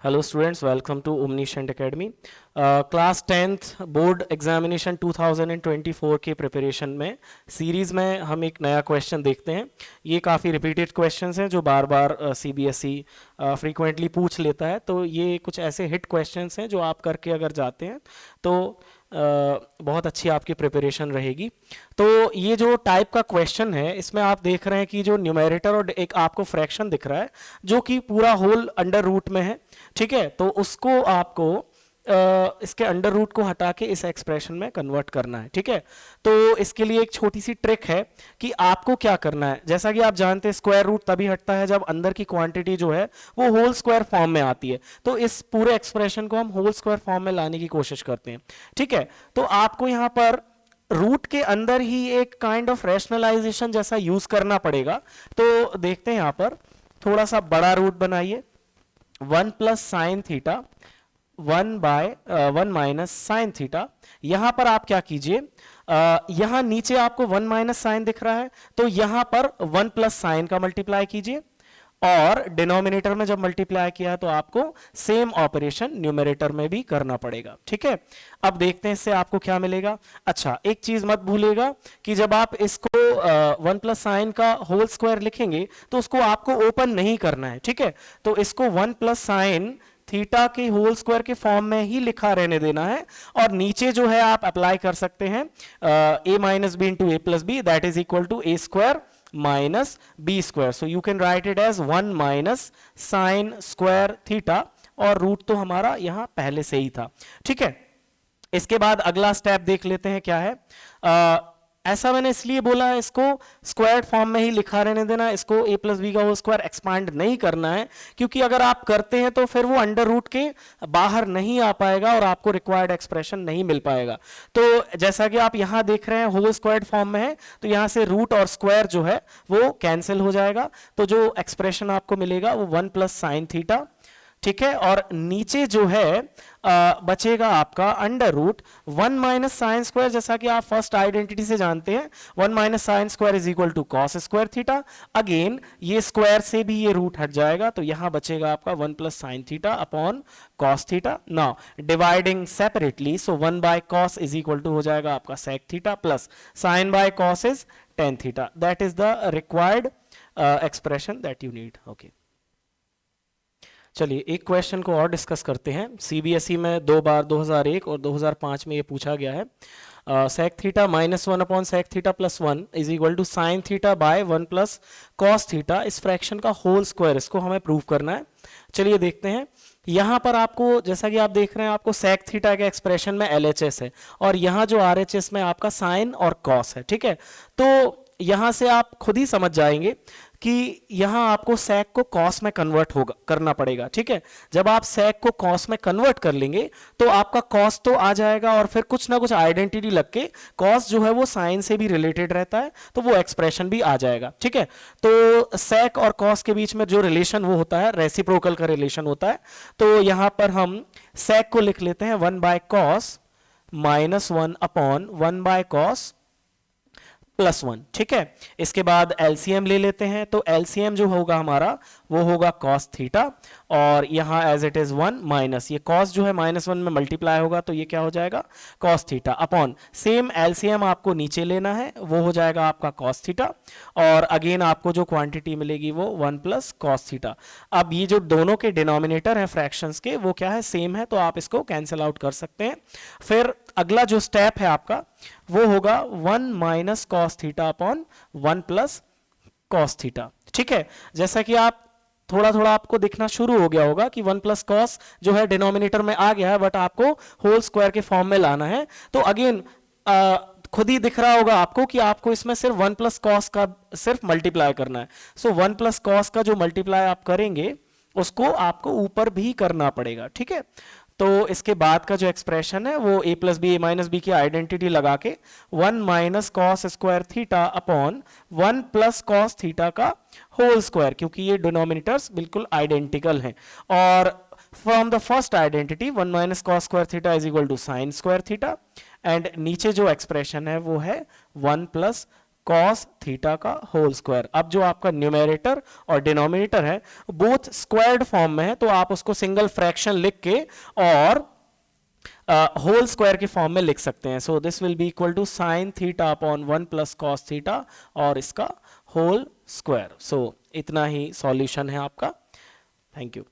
Hello students, welcome to Omniscient Academy. Class 10th board examination 2024 के preparation में series में हम एक नया क्वेश्चन देखते हैं। ये काफ़ी रिपीटेड क्वेश्चंस हैं जो बार बार सीबीएसई फ्रीक्वेंटली पूछ लेता है। तो ये कुछ ऐसे हिट क्वेश्चंस हैं जो आप करके अगर जाते हैं तो बहुत अच्छी आपकी प्रिपरेशन रहेगी। तो ये जो टाइप का क्वेश्चन है इसमें आप देख रहे हैं कि जो न्यूमेरेटर और एक आपको फ्रैक्शन दिख रहा है जो कि पूरा होल अंडर रूट में है। ठीक है, तो उसको आपको इसके अंडर रूट को हटा के इस एक्सप्रेशन में कन्वर्ट करना है। ठीक है, तो इसके लिए एक छोटी सी ट्रिक है कि आपको क्या करना है। जैसा कि आप जानते हैं स्क्वायर रूट तभी हटता है जब अंदर की क्वांटिटी जो है वो होल स्क्वायर फॉर्म में आती है। तो इस पूरे एक्सप्रेशन को हम होल स्क्वायर फॉर्म में लाने की कोशिश करते हैं। ठीक है, तो आपको यहाँ पर रूट के अंदर ही एक काइंड ऑफ रैशनलाइजेशन जैसा यूज करना पड़ेगा। तो देखते हैं यहाँ पर थोड़ा सा बड़ा रूट बनाइए। 1 plus sine theta 1 minus sine theta. यहां पर आप क्या कीजिए, यहां नीचे आपको 1 माइनस साइन दिख रहा है तो यहां पर 1 प्लस साइन का मल्टीप्लाई कीजिए और डिनोमिनेटर में जब मल्टीप्लाई किया तो आपको सेम ऑपरेशन न्यूमरेटर में भी करना पड़ेगा। ठीक है, अब देखते हैं इससे आपको क्या मिलेगा। अच्छा, एक चीज मत भूलिएगा कि जब आप इसको 1 प्लस साइन का होल स्क्वायर लिखेंगे तो उसको आपको ओपन नहीं करना है। ठीक है, तो इसको 1 प्लस साइन थीटा के होल स्क्वायर के फॉर्म में ही लिखा रहने देना है और नीचे जो है आप अप्लाई कर सकते हैं a minus B into A plus B, that is equal to A square minus B square. So you can write it as 1 minus sine square theta और रूट तो हमारा यहां पहले से ही था। ठीक है, इसके बाद अगला स्टेप देख लेते हैं क्या है। ऐसा मैंने इसलिए बोला है इसको स्क्वायर्ड फॉर्म में ही लिखा रहने देना, इसको a प्लस बी का होल स्क्वायर एक्सपांड नहीं करना है क्योंकि अगर आप करते हैं तो फिर वो अंडर रूट के बाहर नहीं आ पाएगा और आपको रिक्वायर्ड एक्सप्रेशन नहीं मिल पाएगा। तो जैसा कि आप यहां देख रहे हैं होल स्क्वायर्ड फॉर्म में है तो यहां से रूट और स्क्वायर जो है वो कैंसिल हो जाएगा। तो जो एक्सप्रेशन आपको मिलेगा वो 1 प्लस साइन थीटा। ठीक है, और नीचे जो है बचेगा आपका under root 1 minus sine square. जैसा कि आप फर्स्ट आइडेंटिटी से जानते हैं 1 minus sine square is equal to cos square theta. Again ये स्क्वायर से भी ये रूट हट जाएगा तो यहां बचेगा आपका 1 plus sine theta upon cos theta. Now dividing separately, so 1 by cos is equal to हो जाएगा आपका sec theta plus sine by cos is tan theta. That is the required expression that you need. Okay, चलिए एक question को और discuss करते हैं। CBSE में दो बार 2001 और 2005 में ये पूछा गया है। Sec theta minus 1 upon sec theta plus 1 is equal to sine theta by 1 plus cos theta. इस फ्रैक्शन का होल स्क्वायर इसको हमें प्रूव करना है। चलिए देखते हैं। यहां पर आपको जैसा कि आप देख रहे हैं आपको सेक थीटा के एक्सप्रेशन में एलएचएस है और यहां जो आरएचएस में आपका साइन और कॉस है। ठीक है, तो यहां से आप खुद ही समझ जाएंगे कि यहां आपको सेक को कॉस में कन्वर्ट होगा करना पड़ेगा। ठीक है, जब आप सेक को कॉस में कन्वर्ट कर लेंगे तो आपका कॉस तो आ जाएगा और फिर कुछ ना कुछ आइडेंटिटी लग के कॉस जो है वो साइन से भी रिलेटेड रहता है तो वो एक्सप्रेशन भी आ जाएगा। ठीक है, तो सेक और कॉस के बीच में जो रिलेशन वो होता है रेसिप्रोकल का रिलेशन होता है। तो यहां पर हम सेक को लिख लेते हैं 1 by cos minus 1 upon 1 by cos plus 1। ठीक है, इसके बाद एलसीएम ले लेते हैं तो एलसीएम जो होगा हमारा वो होगा कॉस थीटा और यहां एज इट इज 1 माइनस ये कॉस जो है -1 में मल्टीप्लाई होगा तो ये क्या हो जाएगा cos theta upon same LCM आपको नीचे लेना है वो हो जाएगा आपका कॉस थीटा और अगेन आपको जो क्वांटिटी मिलेगी वो 1 प्लस कॉस थीटा। अब ये जो दोनों के डिनोमिनेटर है फ्रैक्शंस के वो क्या है सेम है तो आप इसको कैंसिल आउट कर सकते हैं। फिर अगला जो स्टेप है आपका वो होगा 1 minus cos theta upon 1 plus cos theta. ठीक है, जैसा कि आप थोड़ा थोड़ा आपको दिखना शुरू हो गया होगा कि 1 प्लस कॉस जो है डिनोमिनेटर में आ गया है बट आपको होल स्क्वायर के फॉर्म में लाना है। तो अगेन खुद ही दिख रहा होगा आपको कि आपको इसमें सिर्फ 1 प्लस कॉस का सिर्फ मल्टीप्लाई करना है। सो 1 प्लस कॉस का जो मल्टीप्लाई आप करेंगे उसको आपको ऊपर भी करना पड़ेगा। ठीक है, तो इसके बाद का जो एक्सप्रेशन है वो a plus B A minus B की आइडेंटिटी लगा के 1 minus cos square theta upon 1 plus cos theta का होल स्क्वायर, क्योंकि ये डिनोमिनेटर्स बिल्कुल आइडेंटिकल हैं। और from the first identity 1 minus cos square theta is equal to sine square theta and नीचे जो एक्सप्रेशन है वो है 1 प्लस कॉस थीटा का होल स्क्वायर। अब जो आपका न्यूमेरेटर और डिनोमिनेटर है बोथ स्क्वायर्ड फॉर्म में है, तो आप उसको सिंगल फ्रैक्शन लिख के और होल स्क्वायर की फॉर्म में लिख सकते हैं। So this will be equal to sine theta upon 1 plus cos theta और इसका होल स्क्वायर। सो इतना ही सॉल्यूशन है आपका। Thank you.